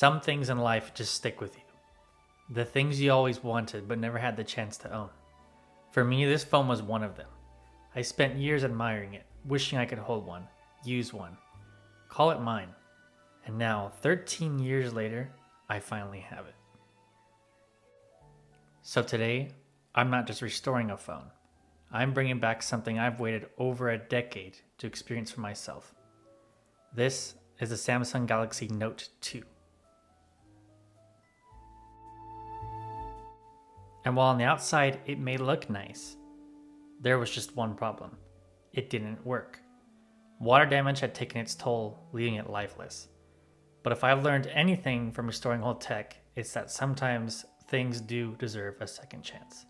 Some things in life just stick with you. The things you always wanted but never had the chance to own. For me, this phone was one of them. I spent years admiring it, wishing I could hold one, use one, call it mine. And now, 13 years later, I finally have it. So today, I'm not just restoring a phone. I'm bringing back something I've waited over a decade to experience for myself. This is the Samsung Galaxy Note 2. And while on the outside it may look nice, there was just one problem. It didn't work. Water damage had taken its toll, leaving it lifeless. But if I've learned anything from restoring old tech, it's that sometimes things do deserve a second chance.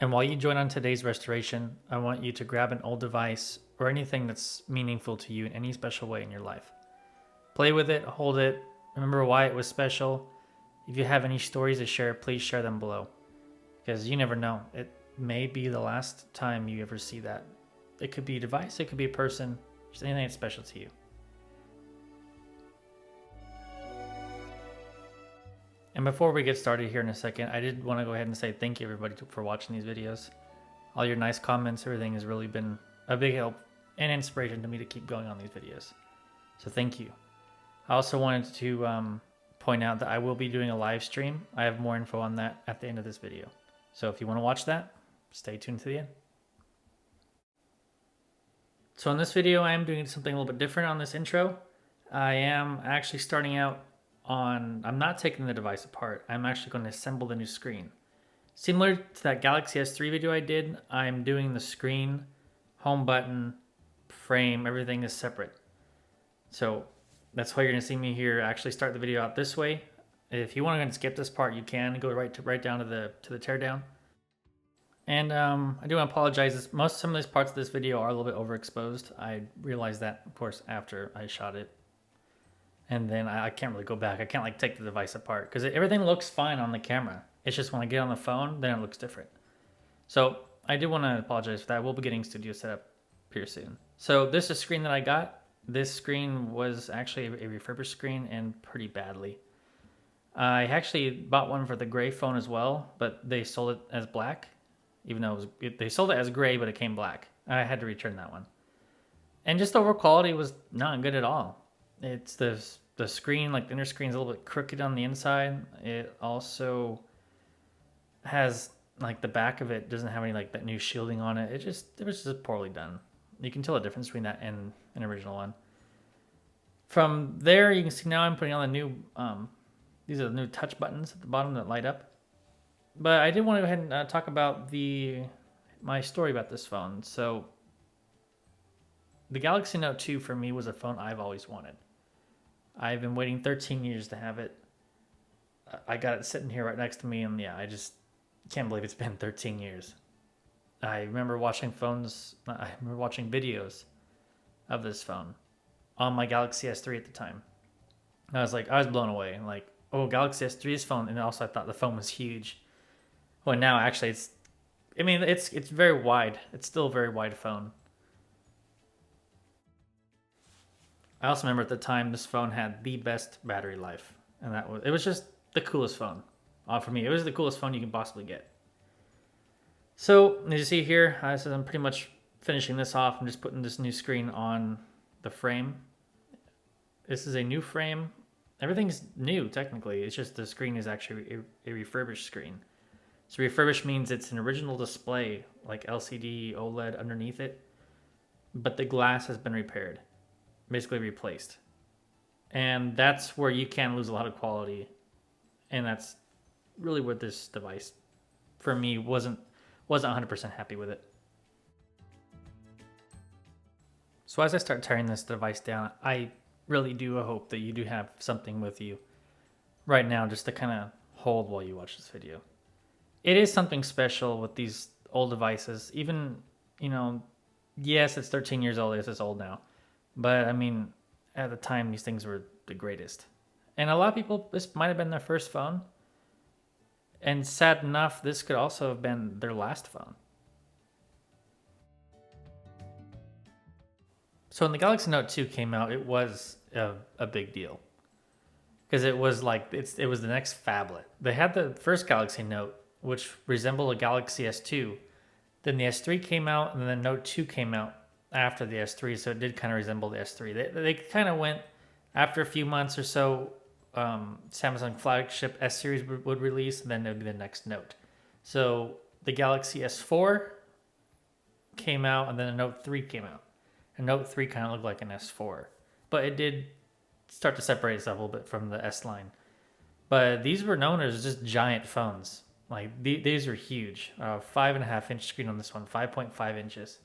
And while you join on today's restoration, I want you to grab an old device or anything that's meaningful to you in any special way in your life. Play with it, hold it, remember why it was special. If you have any stories to share, please share them below. Because you never know, it may be the last time you ever see that. It could be a device, it could be a person, just anything that's special to you. And before we get started here in a second, I did want to go ahead and say thank you everybody for watching these videos. All your nice comments, everything has really been a big help and inspiration to me to keep going on these videos. So thank you. I also wanted to point out that I will be doing a live stream. I have more info on that at the end of this video. So if you want to watch that, stay tuned to the end. So in this video, I am doing something a little bit different on this intro. I am actually starting out I'm not taking the device apart. I'm actually going to assemble the new screen. Similar to that Galaxy S3 video I did, I'm doing the screen, home button, frame, everything is separate. So that's why you're going to see me here actually start the video out this way. If you want to skip this part, you can go right down to the teardown. And I do want to apologize. Some of these parts of this video are a little bit overexposed. I realized that, of course, after I shot it. And then I can't really go back. I can't like take the device apart because everything looks fine on the camera. It's just when I get on the phone, then it looks different. So I do want to apologize for that. We'll be getting studio set up here soon. So this is a screen that I got. This screen was actually a refurbished screen and pretty badly. I actually bought one for the gray phone as well, but they sold it as black. Even though they sold it as gray, but it came black. I had to return that one. And just the overall quality was not good at all. It's the screen, like the inner screen is a little bit crooked on the inside. It also has like the back of it doesn't have any like that new shielding on it. It was just poorly done. You can tell the difference between that and an original one. From there, you can see now I'm putting on the new, these are the new touch buttons at the bottom that light up. But I did want to go ahead and talk about my story about this phone. So the Galaxy Note 2 for me was a phone I've always wanted. I've been waiting 13 years to have it. I got it sitting here right next to me, and yeah, I just can't believe it's been 13 years. I remember watching videos of this phone on my Galaxy S3 at the time. I was blown away. Like, oh, Galaxy S3's phone, and also I thought the phone was huge. Well, now actually it's very wide. It's still a very wide phone. I also remember at the time this phone had the best battery life, and it was just the coolest phone. For me, it was the coolest phone you can possibly get. So as you see here, I'm pretty much finishing this off. I'm just putting this new screen on the frame. This is a new frame. Everything's new technically. It's just the screen is actually a refurbished screen. So refurbished means it's an original display, like LCD, OLED underneath it, but the glass has been repaired. Basically replaced. And that's where you can lose a lot of quality. And that's really where this device, for me, wasn't 100% happy with it. So as I start tearing this device down, I really do hope that you do have something with you right now just to kind of hold while you watch this video. It is something special with these old devices. Even, yes, it's 13 years old. It's old now. But I mean, at the time, these things were the greatest. And a lot of people, this might have been their first phone. And sad enough, this could also have been their last phone. So when the Galaxy Note 2 came out, it was a big deal because it was like it was the next phablet. They had the first Galaxy Note, which resembled a Galaxy S2. Then the S3 came out, and then the Note 2 came out after the S3, so it did kind of resemble the S3. They kind of went after a few months or so. Samsung flagship S series would release, and then it would be the next Note. So the Galaxy S4 came out, and then the Note 3 came out. And Note 3 kind of looked like an S4, but it did start to separate itself a little bit from the S line. But these were known as just giant phones. Like these are huge. 5.5-inch screen on this one, 5.5 inches.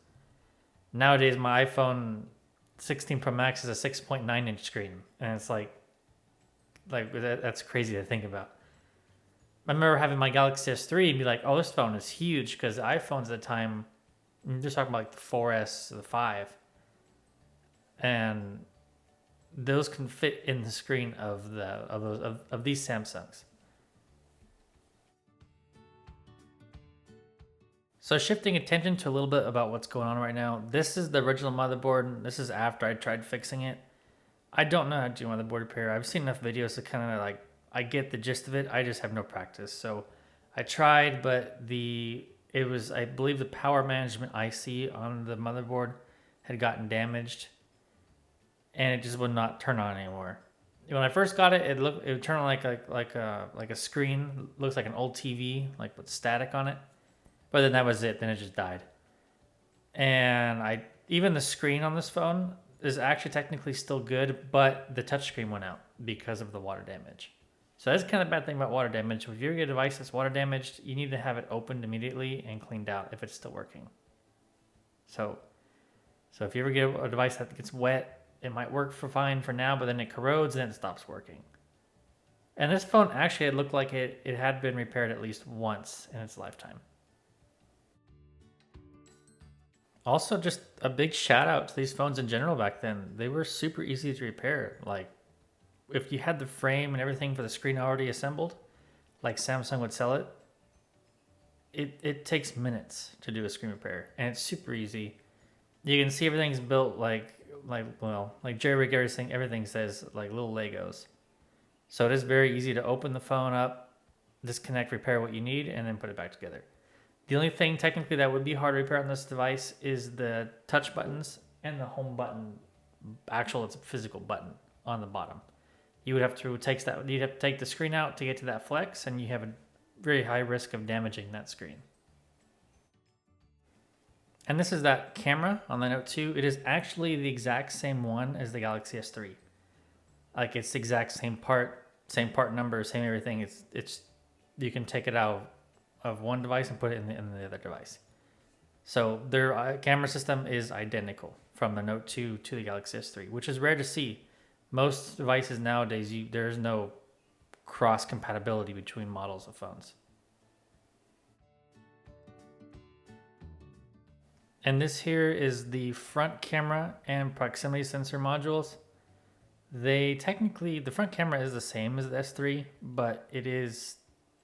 Nowadays, my iPhone 16 Pro Max is a 6.9-inch screen, and it's like that's crazy to think about. I remember having my Galaxy S3 and be like, "Oh, this phone is huge," because the iPhones at the time, I'm just talking about like the 4S, the 5, and those can fit in the screen of these Samsungs. So shifting attention to a little bit about what's going on right now. This is the original motherboard. This is after I tried fixing it. I don't know how to do motherboard repair. I've seen enough videos to kind of like, I get the gist of it. I just have no practice. So I tried, but it was, I believe the power management IC on the motherboard had gotten damaged and it just would not turn on anymore. When I first got it, it would turn on like a screen. Looks like an old TV, like with static on it. But then that was it. Then it just died. And even the screen on this phone is actually technically still good, but the touchscreen went out because of the water damage. So that's kind of a bad thing about water damage. If you get a device that's water damaged, you need to have it opened immediately and cleaned out if it's still working. So if you ever get a device that gets wet, it might work fine for now, but then it corrodes and it stops working. And this phone actually, it looked like it had been repaired at least once in its lifetime. Also, just a big shout out to these phones in general back then. They were super easy to repair. Like, if you had the frame and everything for the screen already assembled, like Samsung would sell it, it takes minutes to do a screen repair, and it's super easy. You can see everything's built like Jerry Gary saying, everything says like little Legos. So it is very easy to open the phone up, disconnect, repair what you need, and then put it back together. The only thing technically that would be hard to repair on this device is the touch buttons and the home button. It's a physical button on the bottom. You'd have to take the screen out to get to that flex, and you have a very high risk of damaging that screen. And this is that camera on the Note 2. It is actually the exact same one as the Galaxy S3. Like, it's the exact same part number, same everything. It's you can take it out of one device and put it in the other device. So their camera system is identical from the Note 2 to the Galaxy S3, which is rare to see. Most devices nowadays, there's no cross compatibility between models of phones. And this here is the front camera and proximity sensor modules. The front camera is the same as the S3, but it is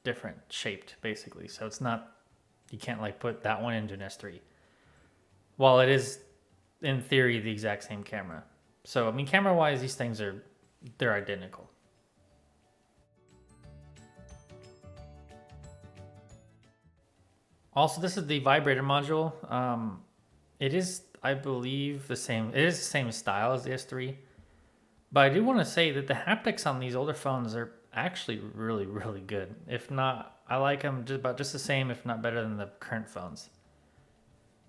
different shaped basically. So it's not, you can't like put that one into an S3. While it is in theory the exact same camera. So I mean, camera wise, these things they're identical. Also, this is the vibrator module. It is, I believe, the same. It is the same style as the S3. But I do want to say that the haptics on these older phones are actually really, really good. If not, I like them just the same, if not better than the current phones.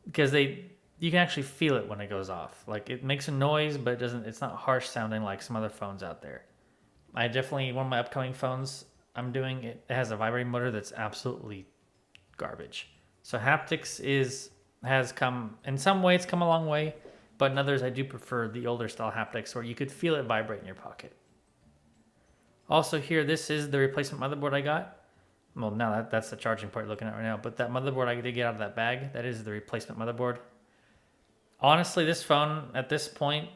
Because you can actually feel it when it goes off. Like, it makes a noise, but it's not harsh sounding like some other phones out there. One of my upcoming phones I'm doing, it has a vibrating motor that's absolutely garbage. So haptics has come, in some ways, come a long way, but in others I do prefer the older style haptics where you could feel it vibrate in your pocket. Also here, this is the replacement motherboard I got. Well, now that's the charging port you're looking at right now, but that motherboard I did get out of that bag, that is the replacement motherboard. Honestly, this phone, at this point,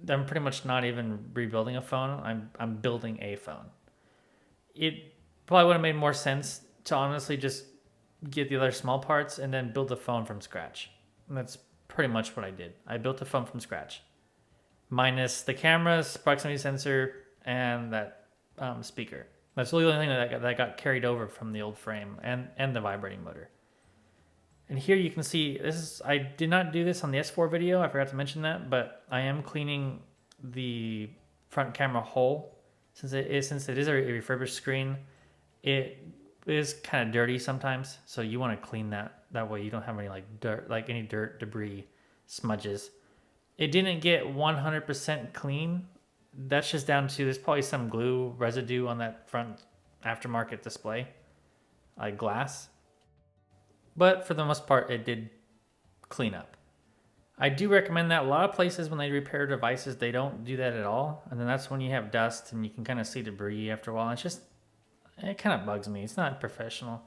I'm pretty much not even rebuilding a phone. I'm building a phone. It probably would have made more sense to honestly just get the other small parts and then build the phone from scratch. And that's pretty much what I did. I built a phone from scratch, minus the cameras, proximity sensor, and that speaker. That's really the only thing that got carried over from the old frame and the vibrating motor. And here you can see, I did not do this on the S4 video, I forgot to mention that, but I am cleaning the front camera hole. Since it is a refurbished screen, it is kind of dirty sometimes, so you want to clean that. That way you don't have any dirt, debris, smudges. It didn't get 100% clean. That's just down to, there's probably some glue residue on that front aftermarket display, like glass. But for the most part, it did clean up. I do recommend that. A lot of places, when they repair devices, they don't do that at all. And then that's when you have dust and you can kind of see debris after a while. It kind of bugs me. It's not professional.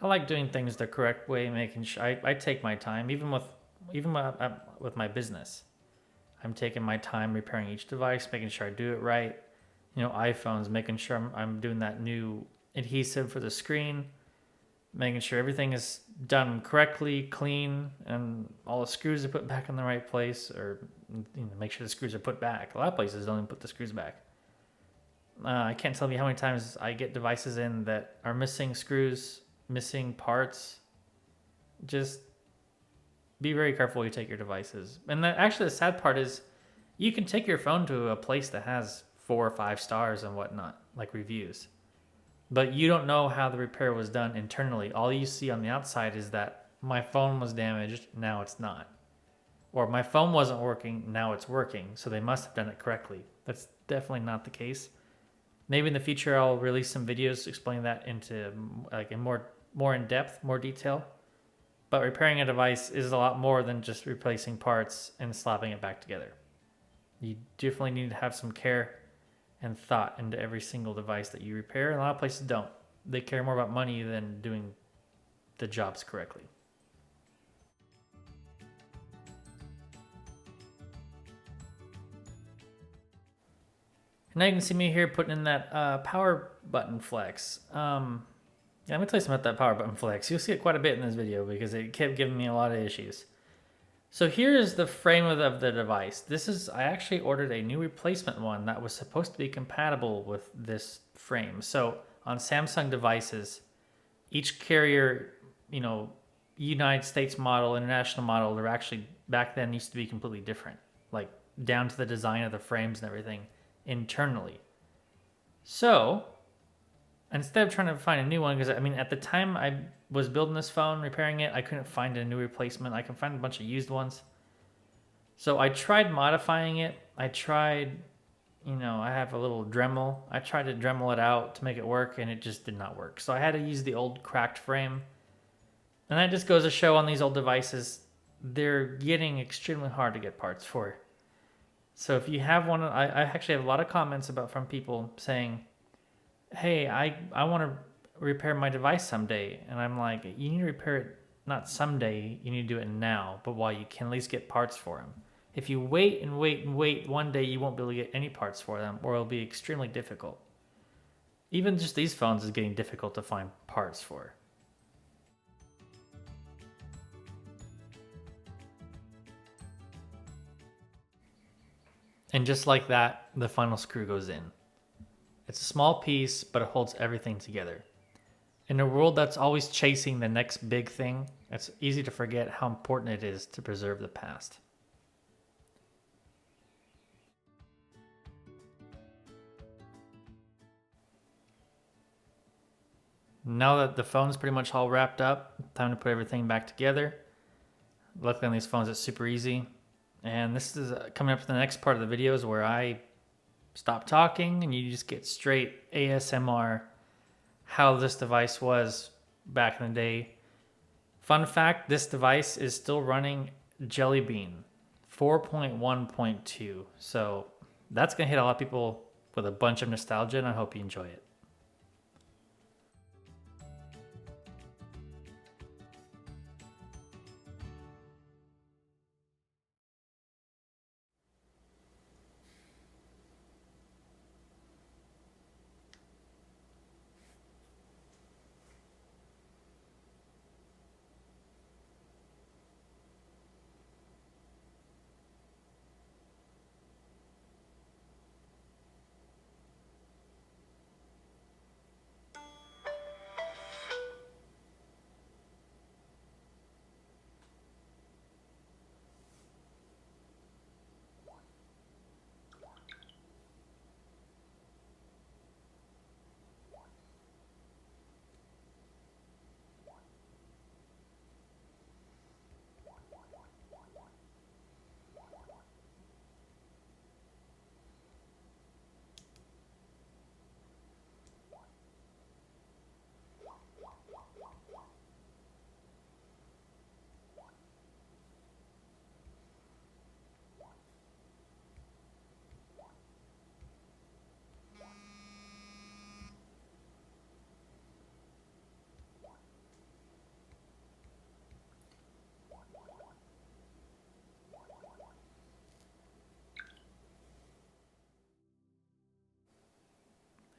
I like doing things the correct way, making sure I take my time, even with my business. I'm taking my time repairing each device, making sure I do it right. iPhones, making sure I'm doing that new adhesive for the screen, making sure everything is done correctly, clean, and all the screws are put back in the right place, or make sure the screws are put back. A lot of places don't even put the screws back. I can't tell you how many times I get devices in that are missing screws, missing parts. Just be very careful when you take your devices. And actually the sad part is you can take your phone to a place that has 4 or 5 stars and whatnot, like reviews. But you don't know how the repair was done internally. All you see on the outside is that my phone was damaged, now it's not. Or my phone wasn't working, now it's working. So they must have done it correctly. That's definitely not the case. Maybe in the future I'll release some videos explaining that into in more in depth, more detail. But repairing a device is a lot more than just replacing parts and slapping it back together. You definitely need to have some care and thought into every single device that you repair. And a lot of places don't. They care more about money than doing the jobs correctly. Now you can see me here putting in that power button flex. Let me tell you something about that power button flex. You'll see it quite a bit in this video because it kept giving me a lot of issues. So here's the frame of the device. I actually ordered a new replacement one that was supposed to be compatible with this frame. So on Samsung devices, each carrier, United States model, international model, they're actually, back then, used to be completely different. Like down to the design of the frames and everything internally. So instead of trying to find a new one, because at the time I was building this phone, repairing it, I couldn't find a new replacement. I can find a bunch of used ones. So I tried modifying it. I have a little Dremel. I tried to Dremel it out to make it work, and it just did not work. So I had to use the old cracked frame. And that just goes to show on these old devices, they're getting extremely hard to get parts for. So if you have one, I actually have a lot of comments from people saying, hey, I want to repair my device someday. And I'm like, you need to repair it not someday, you need to do it now, but while you can at least get parts for them. If you wait and wait and wait, one day you won't be able to get any parts for them, or it'll be extremely difficult. Even just these phones is getting difficult to find parts for. And just like that, the final screw goes in. It's a small piece, but it holds everything together. In a world that's always chasing the next big thing, it's easy to forget how important it is to preserve the past. Now that the phone's pretty much all wrapped up, time to put everything back together. Luckily on these phones it's super easy. And this is coming up to the next part of the videos where I stop talking and you just get straight ASMR how this device was back in the day. Fun fact, this device is still running Jelly Bean 4.1.2. So that's going to hit a lot of people with a bunch of nostalgia, and I hope you enjoy it.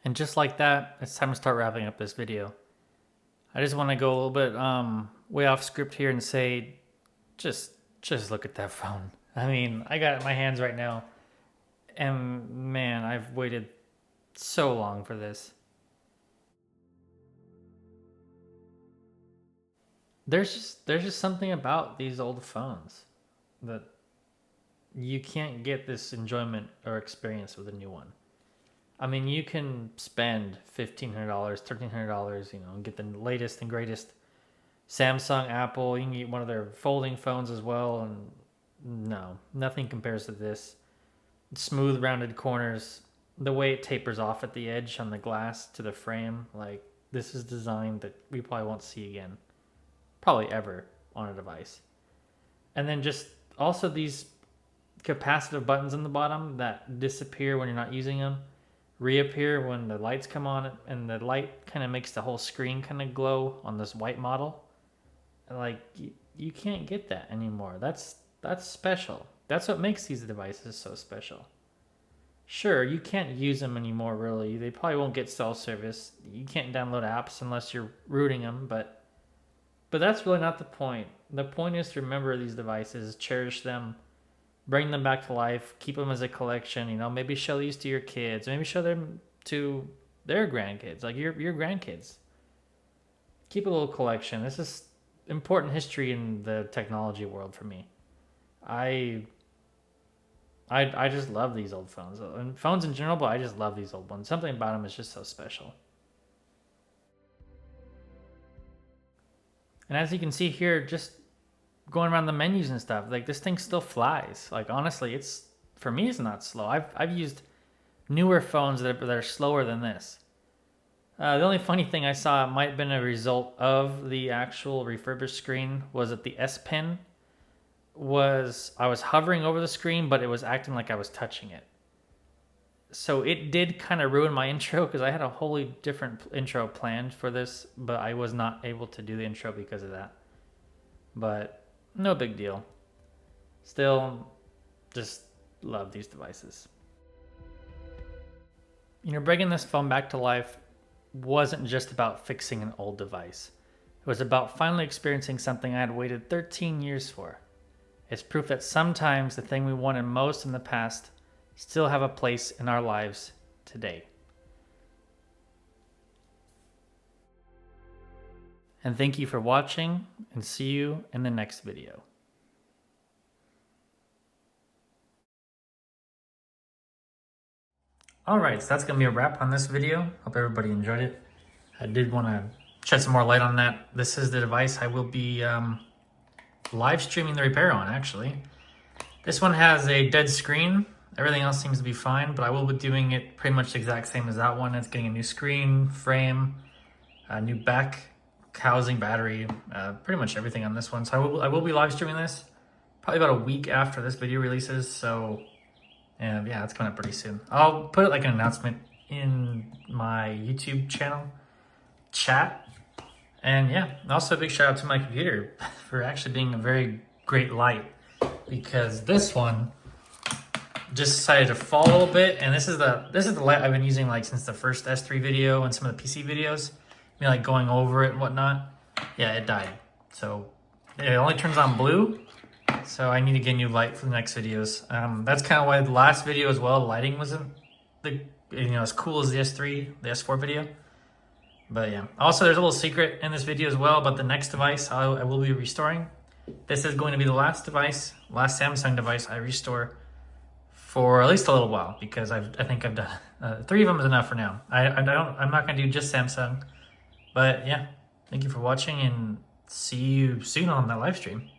And just like that, it's time to start wrapping up this video. I just want to go a little bit way off script here and say, just look at that phone. I mean, I got it in my hands right now, and man, I've waited so long for this. There's just something about these old phones that you can't get this enjoyment or experience with a new one. I mean, you can spend $1,500, $1,300, and get the latest and greatest Samsung, Apple. You can get one of their folding phones as well, and no, nothing compares to this. Smooth, rounded corners, the way it tapers off at the edge on the glass to the frame, like this is design that we probably won't see again, probably ever on a device. And then just also these capacitive buttons on the bottom that disappear when you're not using them, reappear when the lights come on, and the light kind of makes the whole screen kind of glow on this white model. Like you can't get that anymore. That's special. That's what makes these devices so special. Sure, you can't use them anymore, really. They probably won't get cell service. You can't download apps unless you're rooting them, but that's really not the point. The point is to remember these devices, cherish them, bring them back to life, keep them as a collection. Maybe show these to your kids, maybe show them to their grandkids, like your grandkids. Keep a little collection. This is important history in the technology world for me. I just love these old phones, and phones in general, but I just love these old ones. Something about them is just so special. And as you can see here, just going around the menus and stuff, like this thing still flies. Like honestly, for me, it's not slow. I've used newer phones that are slower than this. The only funny thing I saw might have been a result of the actual refurbished screen was that the S Pen I was hovering over the screen, but it was acting like I was touching it. So it did kind of ruin my intro because I had a wholly different intro planned for this, but I was not able to do the intro because of that. But no big deal. Still, just love these devices. Bringing this phone back to life wasn't just about fixing an old device. It was about finally experiencing something I had waited 13 years for. It's proof that sometimes the thing we wanted most in the past still have a place in our lives today. And thank you for watching, and see you in the next video. Alright, so that's going to be a wrap on this video. Hope everybody enjoyed it. I did want to shed some more light on that. This is the device I will be live streaming the repair on, actually. This one has a dead screen. Everything else seems to be fine, but I will be doing it pretty much the exact same as that one. It's getting a new screen, frame, a new back housing, battery, pretty much everything on this one. So I will be live streaming this probably about a week after this video releases. So yeah, it's coming up pretty soon. I'll put it like an announcement in my YouTube channel chat. And yeah, also a big shout out to my computer for actually being a very great light, because this one just decided to fall a little bit, and this is the light I've been using like since the first S3 video and some of the PC videos. Like going over it and whatnot. Yeah, it died. So it only turns on blue. So I need to get a new light for the next videos. That's kind of why the last video as well, the lighting wasn't as cool as the S3, the S4 video. But yeah, also there's a little secret in this video as well about the next device I will be restoring. This is going to be the last Samsung device I restore for at least a little while, because I think I've done 3 of them is enough for now. I'm not gonna do just Samsung, but yeah, thank you for watching, and see you soon on that live stream.